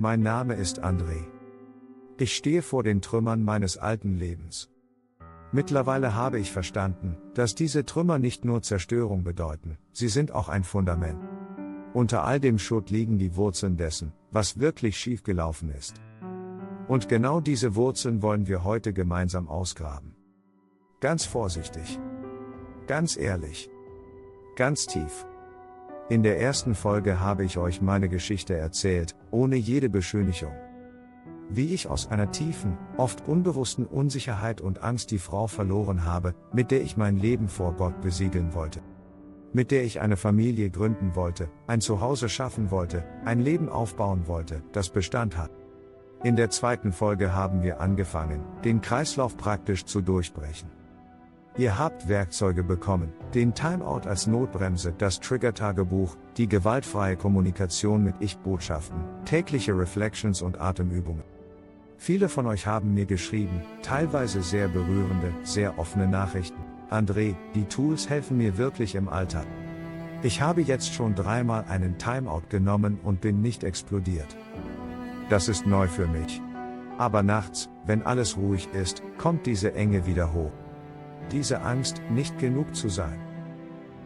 mein Name ist André. Ich stehe vor den Trümmern meines alten Lebens. Mittlerweile habe ich verstanden, dass diese Trümmer nicht nur Zerstörung bedeuten, sie sind auch ein Fundament. Unter all dem Schutt liegen die Wurzeln dessen, was wirklich schiefgelaufen ist. Und genau diese Wurzeln wollen wir heute gemeinsam ausgraben. Ganz vorsichtig. Ganz ehrlich. Ganz tief. In der ersten Folge habe ich euch meine Geschichte erzählt, ohne jede Beschönigung. Wie ich aus einer tiefen, oft unbewussten Unsicherheit und Angst die Frau verloren habe, mit der ich mein Leben vor Gott besiegeln wollte. Mit der ich eine Familie gründen wollte, ein Zuhause schaffen wollte, ein Leben aufbauen wollte, das Bestand hat. In der zweiten Folge haben wir angefangen, den Kreislauf praktisch zu durchbrechen. Ihr habt Werkzeuge bekommen, den Timeout als Notbremse, das Trigger-Tagebuch, die gewaltfreie Kommunikation mit Ich-Botschaften, tägliche Reflections und Atemübungen. Viele von euch haben mir geschrieben, teilweise sehr berührende, sehr offene Nachrichten. André, die Tools helfen mir wirklich im Alltag. Ich habe jetzt schon 3-mal einen Timeout genommen und bin nicht explodiert. Das ist neu für mich. Aber nachts, wenn alles ruhig ist, kommt diese Enge wieder hoch. Diese Angst, nicht genug zu sein.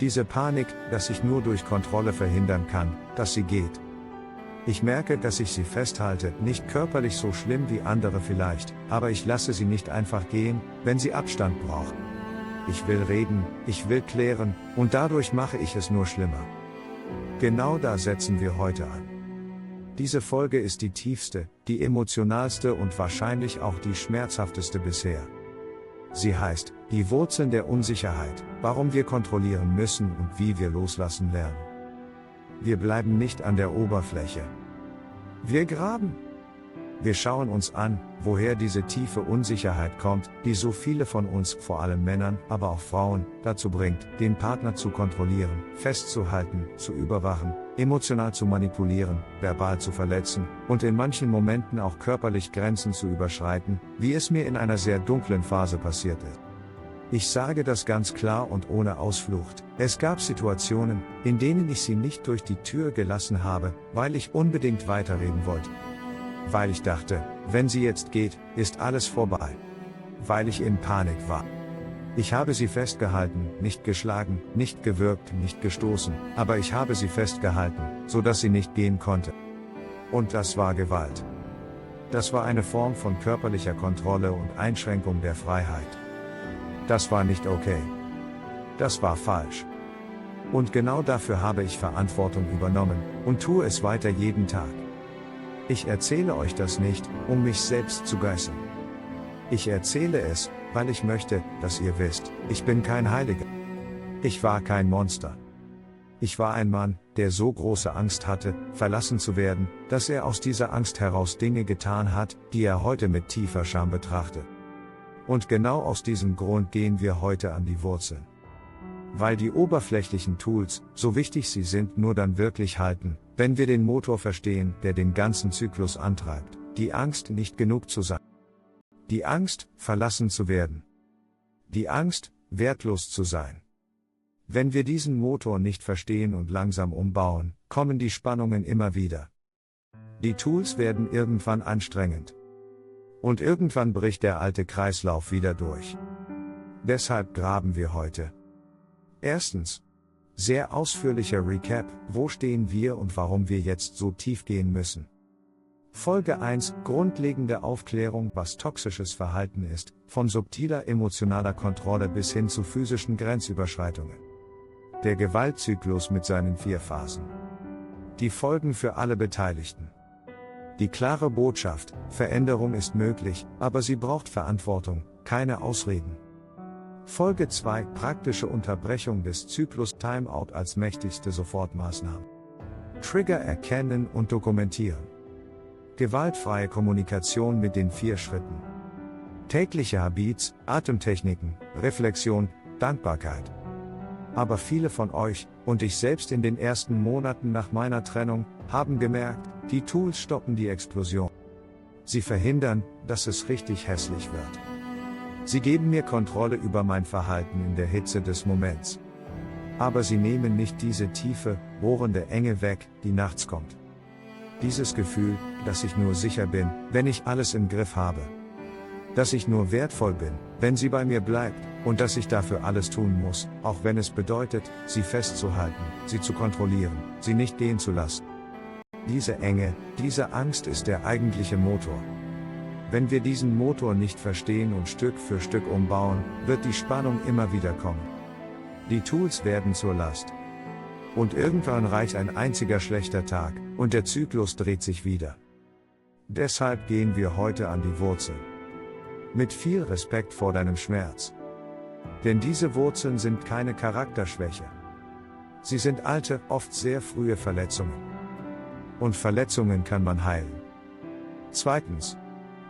Diese Panik, dass ich nur durch Kontrolle verhindern kann, dass sie geht. Ich merke, dass ich sie festhalte, nicht körperlich so schlimm wie andere vielleicht, aber ich lasse sie nicht einfach gehen, wenn sie Abstand braucht. Ich will reden, ich will klären, und dadurch mache ich es nur schlimmer. Genau da setzen wir heute an. Diese Folge ist die tiefste, die emotionalste und wahrscheinlich auch die schmerzhafteste bisher. Sie heißt, die Wurzeln der Unsicherheit, warum wir kontrollieren müssen und wie wir loslassen lernen. Wir bleiben nicht an der Oberfläche. Wir graben. Wir schauen uns an, woher diese tiefe Unsicherheit kommt, die so viele von uns, vor allem Männern, aber auch Frauen, dazu bringt, den Partner zu kontrollieren, festzuhalten, zu überwachen, emotional zu manipulieren, verbal zu verletzen und in manchen Momenten auch körperlich Grenzen zu überschreiten, wie es mir in einer sehr dunklen Phase passiert ist. Ich sage das ganz klar und ohne Ausflucht. Es gab Situationen, in denen ich sie nicht durch die Tür gelassen habe, weil ich unbedingt weiterreden wollte. Weil ich dachte, wenn sie jetzt geht, ist alles vorbei. Weil ich in Panik war. Ich habe sie festgehalten, nicht geschlagen, nicht gewürgt, nicht gestoßen, aber ich habe sie festgehalten, so dass sie nicht gehen konnte. Und das war Gewalt. Das war eine Form von körperlicher Kontrolle und Einschränkung der Freiheit. Das war nicht okay. Das war falsch. Und genau dafür habe ich Verantwortung übernommen und tue es weiter jeden Tag. Ich erzähle euch das nicht, um mich selbst zu geißeln. Ich erzähle es, weil ich möchte, dass ihr wisst, ich bin kein Heiliger. Ich war kein Monster. Ich war ein Mann, der so große Angst hatte, verlassen zu werden, dass er aus dieser Angst heraus Dinge getan hat, die er heute mit tiefer Scham betrachtet. Und genau aus diesem Grund gehen wir heute an die Wurzeln. Weil die oberflächlichen Tools, so wichtig sie sind, nur dann wirklich halten, wenn wir den Motor verstehen, der den ganzen Zyklus antreibt, die Angst, nicht genug zu sein. Die Angst, verlassen zu werden. Die Angst, wertlos zu sein. Wenn wir diesen Motor nicht verstehen und langsam umbauen, kommen die Spannungen immer wieder. Die Tools werden irgendwann anstrengend. Und irgendwann bricht der alte Kreislauf wieder durch. Deshalb graben wir heute. Erstens. Sehr ausführlicher Recap, wo stehen wir und warum wir jetzt so tief gehen müssen. Folge 1, grundlegende Aufklärung, was toxisches Verhalten ist, von subtiler emotionaler Kontrolle bis hin zu physischen Grenzüberschreitungen. Der Gewaltzyklus mit seinen 4 Phasen. Die Folgen für alle Beteiligten. Die klare Botschaft, Veränderung ist möglich, aber sie braucht Verantwortung, keine Ausreden. Folge 2, praktische Unterbrechung des Zyklus Timeout als mächtigste Sofortmaßnahme. Trigger erkennen und dokumentieren. Gewaltfreie Kommunikation mit den 4 Schritten. Tägliche Habits, Atemtechniken, Reflexion, Dankbarkeit. Aber viele von euch, und ich selbst in den ersten Monaten nach meiner Trennung, haben gemerkt, die Tools stoppen die Explosion. Sie verhindern, dass es richtig hässlich wird. Sie geben mir Kontrolle über mein Verhalten in der Hitze des Moments. Aber sie nehmen nicht diese tiefe, bohrende Enge weg, die nachts kommt. Dieses Gefühl, dass ich nur sicher bin, wenn ich alles im Griff habe. Dass ich nur wertvoll bin, wenn sie bei mir bleibt, und dass ich dafür alles tun muss, auch wenn es bedeutet, sie festzuhalten, sie zu kontrollieren, sie nicht gehen zu lassen. Diese Enge, diese Angst ist der eigentliche Motor. Wenn wir diesen Motor nicht verstehen und Stück für Stück umbauen, wird die Spannung immer wieder kommen. Die Tools werden zur Last. Und irgendwann reicht ein einziger schlechter Tag, und der Zyklus dreht sich wieder. Deshalb gehen wir heute an die Wurzeln. Mit viel Respekt vor deinem Schmerz. Denn diese Wurzeln sind keine Charakterschwäche. Sie sind alte, oft sehr frühe Verletzungen. Und Verletzungen kann man heilen. Zweitens.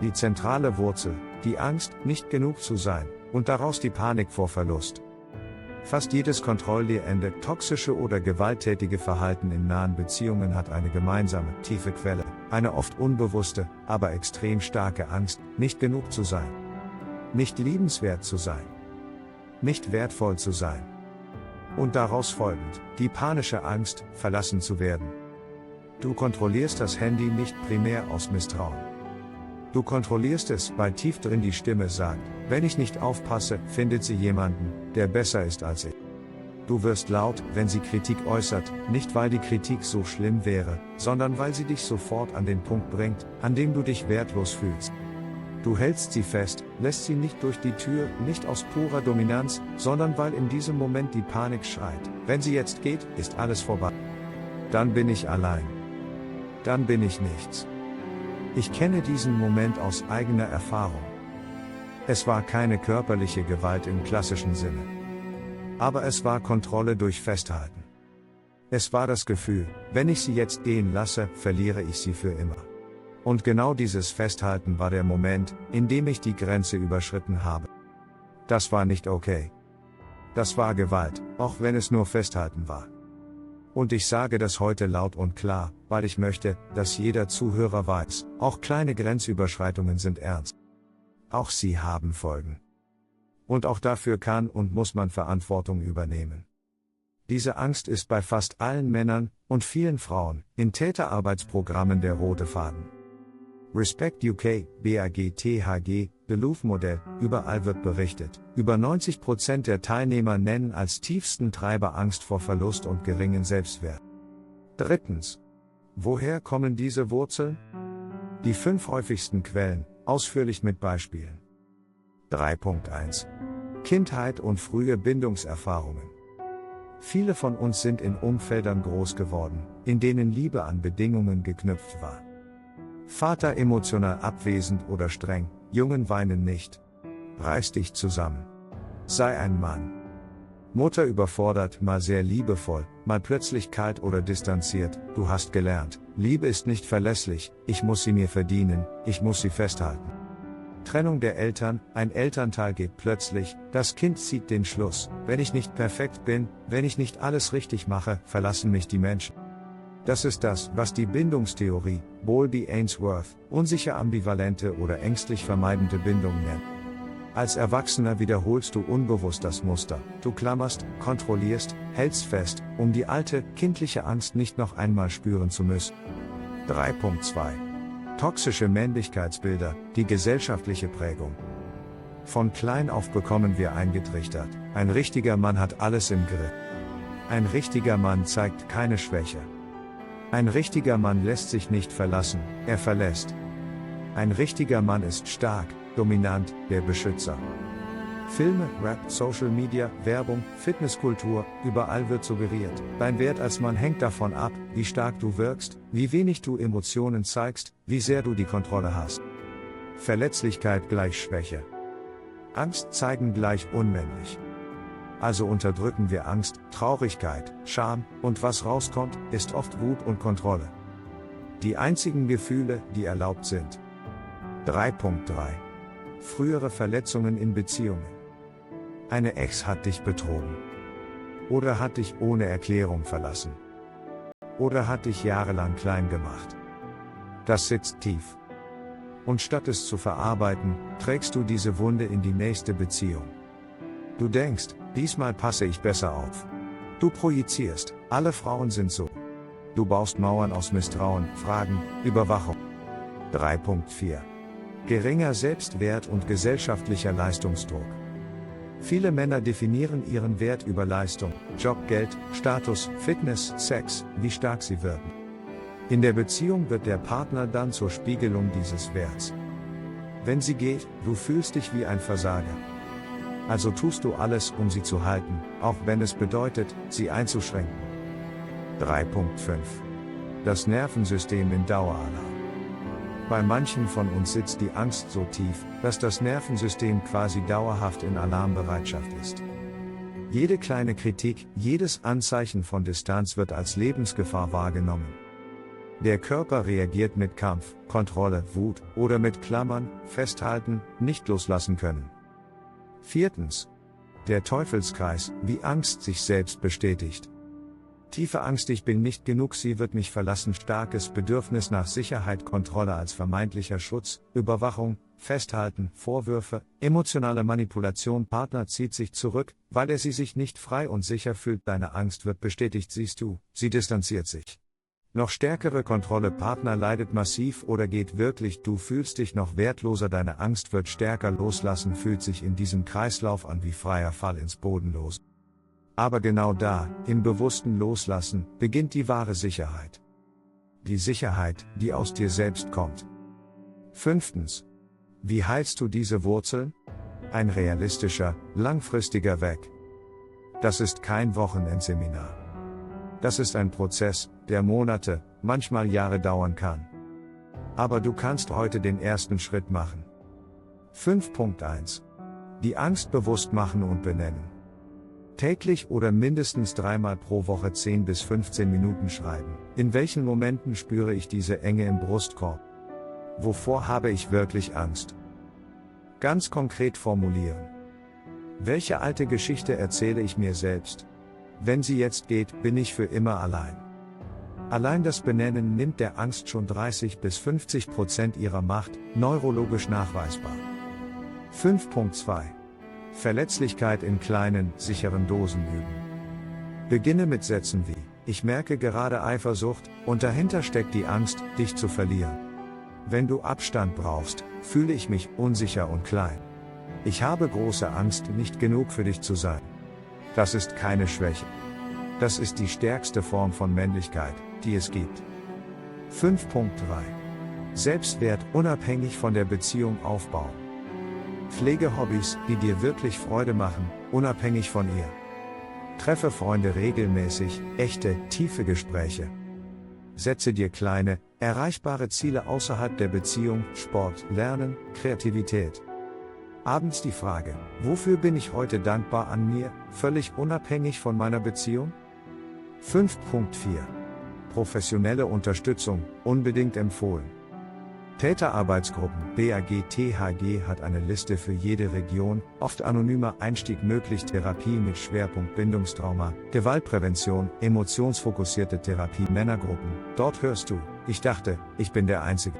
Die zentrale Wurzel, die Angst, nicht genug zu sein, und daraus die Panik vor Verlust. Fast jedes kontrollierende, toxische oder gewalttätige Verhalten in nahen Beziehungen hat eine gemeinsame, tiefe Quelle, eine oft unbewusste, aber extrem starke Angst, nicht genug zu sein. Nicht liebenswert zu sein. Nicht wertvoll zu sein. Und daraus folgend, die panische Angst, verlassen zu werden. Du kontrollierst das Handy nicht primär aus Misstrauen. Du kontrollierst es, weil tief drin die Stimme sagt, wenn ich nicht aufpasse, findet sie jemanden, der besser ist als ich. Du wirst laut, wenn sie Kritik äußert, nicht weil die Kritik so schlimm wäre, sondern weil sie dich sofort an den Punkt bringt, an dem du dich wertlos fühlst. Du hältst sie fest, lässt sie nicht durch die Tür, nicht aus purer Dominanz, sondern weil in diesem Moment die Panik schreit, wenn sie jetzt geht, ist alles vorbei. Dann bin ich allein. Dann bin ich nichts. Ich kenne diesen Moment aus eigener Erfahrung. Es war keine körperliche Gewalt im klassischen Sinne. Aber es war Kontrolle durch Festhalten. Es war das Gefühl, wenn ich sie jetzt gehen lasse, verliere ich sie für immer. Und genau dieses Festhalten war der Moment, in dem ich die Grenze überschritten habe. Das war nicht okay. Das war Gewalt, auch wenn es nur Festhalten war. Und ich sage das heute laut und klar, weil ich möchte, dass jeder Zuhörer weiß, auch kleine Grenzüberschreitungen sind ernst. Auch sie haben Folgen. Und auch dafür kann und muss man Verantwortung übernehmen. Diese Angst ist bei fast allen Männern und vielen Frauen in Täterarbeitsprogrammen der rote Faden. Respect UK, BAG-THG, Belouf-Modell, überall wird berichtet. Über 90% der Teilnehmer nennen als tiefsten Treiber Angst vor Verlust und geringen Selbstwert. Drittens. Woher kommen diese Wurzeln? Die 5 häufigsten Quellen, ausführlich mit Beispielen. 3.1. Kindheit und frühe Bindungserfahrungen. Viele von uns sind in Umfeldern groß geworden, in denen Liebe an Bedingungen geknüpft war. Vater emotional abwesend oder streng, Jungen weinen nicht. Reiß dich zusammen. Sei ein Mann. Mutter überfordert, mal sehr liebevoll, mal plötzlich kalt oder distanziert. Du hast gelernt, Liebe ist nicht verlässlich, ich muss sie mir verdienen, ich muss sie festhalten. Trennung der Eltern, ein Elternteil geht plötzlich, das Kind zieht den Schluss, wenn ich nicht perfekt bin, wenn ich nicht alles richtig mache, verlassen mich die Menschen. Das ist das, was die Bindungstheorie, Bowlby-Ainsworth, unsicher ambivalente oder ängstlich vermeidende Bindung nennt. Als Erwachsener wiederholst du unbewusst das Muster, du klammerst, kontrollierst, hältst fest, um die alte, kindliche Angst nicht noch einmal spüren zu müssen. 3.2. Toxische Männlichkeitsbilder, die gesellschaftliche Prägung. Von klein auf bekommen wir eingetrichtert, ein richtiger Mann hat alles im Griff. Ein richtiger Mann zeigt keine Schwäche. Ein richtiger Mann lässt sich nicht verlassen, er verlässt. Ein richtiger Mann ist stark, dominant, der Beschützer. Filme, Rap, Social Media, Werbung, Fitnesskultur, überall wird suggeriert, dein Wert als Mann hängt davon ab, wie stark du wirkst, wie wenig du Emotionen zeigst, wie sehr du die Kontrolle hast. Verletzlichkeit gleich Schwäche. Angst zeigen gleich unmännlich. Also unterdrücken wir Angst, Traurigkeit, Scham, und was rauskommt, ist oft Wut und Kontrolle. Die einzigen Gefühle, die erlaubt sind. 3.3. Frühere Verletzungen in Beziehungen. Eine Ex hat dich betrogen. Oder hat dich ohne Erklärung verlassen. Oder hat dich jahrelang klein gemacht. Das sitzt tief. Und statt es zu verarbeiten, trägst du diese Wunde in die nächste Beziehung. Du denkst, diesmal passe ich besser auf. Du projizierst, alle Frauen sind so. Du baust Mauern aus Misstrauen, Fragen, Überwachung. 3.4 Geringer Selbstwert und gesellschaftlicher Leistungsdruck. Viele Männer definieren ihren Wert über Leistung, Job, Geld, Status, Fitness, Sex, wie stark sie wirken. In der Beziehung wird der Partner dann zur Spiegelung dieses Werts. Wenn sie geht, du fühlst dich wie ein Versager. Also tust du alles, um sie zu halten, auch wenn es bedeutet, sie einzuschränken. 3.5 Das Nervensystem in Daueralarm. Bei manchen von uns sitzt die Angst so tief, dass das Nervensystem quasi dauerhaft in Alarmbereitschaft ist. Jede kleine Kritik, jedes Anzeichen von Distanz wird als Lebensgefahr wahrgenommen. Der Körper reagiert mit Kampf, Kontrolle, Wut oder mit Klammern, Festhalten, nicht loslassen können. 4. Der Teufelskreis, wie Angst sich selbst bestätigt. Tiefe Angst, ich bin nicht genug, sie wird mich verlassen, starkes Bedürfnis nach Sicherheit, Kontrolle als vermeintlicher Schutz, Überwachung, Festhalten, Vorwürfe, emotionale Manipulation, Partner zieht sich zurück, weil er sie sich nicht frei und sicher fühlt, deine Angst wird bestätigt, siehst du, sie distanziert sich. Noch stärkere Kontrolle, Partner leidet massiv oder geht wirklich, du fühlst dich noch wertloser, deine Angst wird stärker, loslassen fühlt sich in diesem Kreislauf an wie freier Fall ins Bodenlose. Aber genau da, im bewussten Loslassen, beginnt die wahre Sicherheit. Die Sicherheit, die aus dir selbst kommt. 5. Wie heilst du diese Wurzeln? Ein realistischer, langfristiger Weg. Das ist kein Wochenendseminar. Das ist ein Prozess, der Monate, manchmal Jahre dauern kann. Aber du kannst heute den ersten Schritt machen. 5.1 Die Angst bewusst machen und benennen. Täglich oder mindestens 3-mal pro Woche 10 bis 15 Minuten schreiben. In welchen Momenten spüre ich diese Enge im Brustkorb? Wovor habe ich wirklich Angst? Ganz konkret formulieren. Welche alte Geschichte erzähle ich mir selbst? Wenn sie jetzt geht, bin ich für immer allein. Allein das Benennen nimmt der Angst schon 30 bis 50% ihrer Macht, neurologisch nachweisbar. 5.2 Verletzlichkeit in kleinen, sicheren Dosen üben. Beginne mit Sätzen wie, ich merke gerade Eifersucht, und dahinter steckt die Angst, dich zu verlieren. Wenn du Abstand brauchst, fühle ich mich unsicher und klein. Ich habe große Angst, nicht genug für dich zu sein. Das ist keine Schwäche. Das ist die stärkste Form von Männlichkeit, die es gibt. 5.3 Selbstwert unabhängig von der Beziehung aufbauen. Pflege Hobbys, die dir wirklich Freude machen, unabhängig von ihr. Treffe Freunde regelmäßig, echte, tiefe Gespräche. Setze dir kleine, erreichbare Ziele außerhalb der Beziehung, Sport, Lernen, Kreativität. Abends die Frage, wofür bin ich heute dankbar an mir, völlig unabhängig von meiner Beziehung? 5.4 Professionelle Unterstützung, unbedingt empfohlen. Täterarbeitsgruppen, BAG-THG hat eine Liste für jede Region, oft anonymer Einstieg möglich, Therapie mit Schwerpunkt Bindungstrauma, Gewaltprävention, emotionsfokussierte Therapie, Männergruppen, dort hörst du, ich dachte, ich bin der Einzige.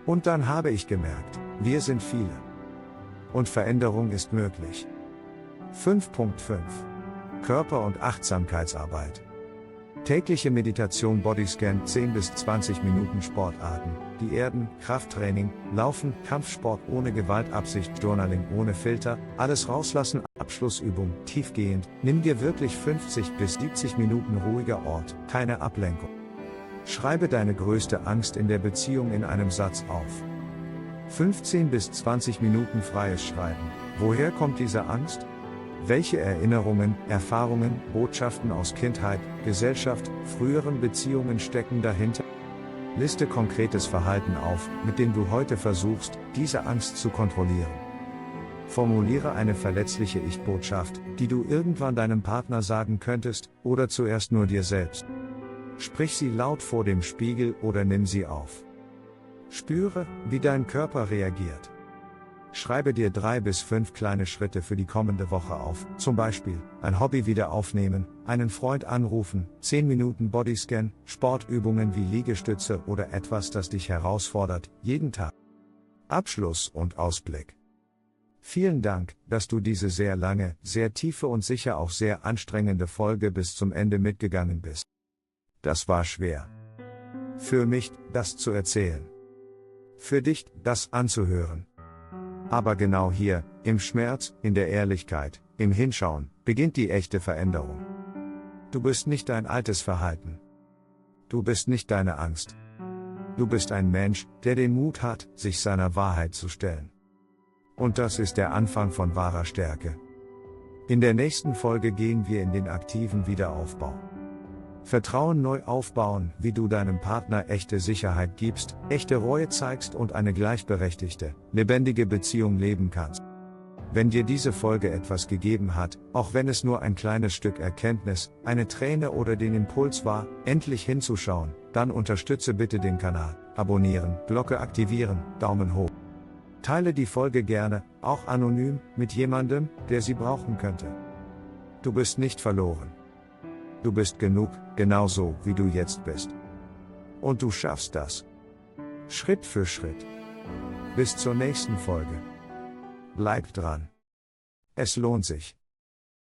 Und dann habe ich gemerkt, wir sind viele. Und Veränderung ist möglich. 5.5 Körper- und Achtsamkeitsarbeit. Tägliche Meditation, Bodyscan, 10 bis 20 Minuten Sportarten, die Erden, Krafttraining, Laufen, Kampfsport ohne Gewaltabsicht, Journaling ohne Filter, alles rauslassen, Abschlussübung, tiefgehend, nimm dir wirklich 50 bis 70 Minuten ruhiger Ort, keine Ablenkung. Schreibe deine größte Angst in der Beziehung in einem Satz auf. 15 bis 20 Minuten freies Schreiben. Woher kommt diese Angst? Welche Erinnerungen, Erfahrungen, Botschaften aus Kindheit, Gesellschaft, früheren Beziehungen stecken dahinter? Liste konkretes Verhalten auf, mit dem du heute versuchst, diese Angst zu kontrollieren. Formuliere eine verletzliche Ich-Botschaft, die du irgendwann deinem Partner sagen könntest, oder zuerst nur dir selbst. Sprich sie laut vor dem Spiegel oder nimm sie auf. Spüre, wie dein Körper reagiert. Schreibe dir 3 bis 5 kleine Schritte für die kommende Woche auf, zum Beispiel, ein Hobby wieder aufnehmen, einen Freund anrufen, 10 Minuten Bodyscan, Sportübungen wie Liegestütze oder etwas, das dich herausfordert, jeden Tag. Abschluss und Ausblick. Vielen Dank, dass du diese sehr lange, sehr tiefe und sicher auch sehr anstrengende Folge bis zum Ende mitgegangen bist. Das war schwer. Für mich, das zu erzählen. für dich, das anzuhören. Aber genau hier, im Schmerz, in der Ehrlichkeit, im Hinschauen, beginnt die echte Veränderung. Du bist nicht dein altes Verhalten. Du bist nicht deine Angst. Du bist ein Mensch, der den Mut hat, sich seiner Wahrheit zu stellen. Und das ist der Anfang von wahrer Stärke. In der nächsten Folge gehen wir in den aktiven Wiederaufbau. Vertrauen neu aufbauen, wie du deinem Partner echte Sicherheit gibst, echte Reue zeigst und eine gleichberechtigte, lebendige Beziehung leben kannst. Wenn dir diese Folge etwas gegeben hat, auch wenn es nur ein kleines Stück Erkenntnis, eine Träne oder den Impuls war, endlich hinzuschauen, dann unterstütze bitte den Kanal, abonnieren, Glocke aktivieren, Daumen hoch. Teile die Folge gerne, auch anonym, mit jemandem, der sie brauchen könnte. Du bist nicht verloren. Du bist genug, genauso wie du jetzt bist. Und du schaffst das. Schritt für Schritt. Bis zur nächsten Folge. Bleib dran. Es lohnt sich.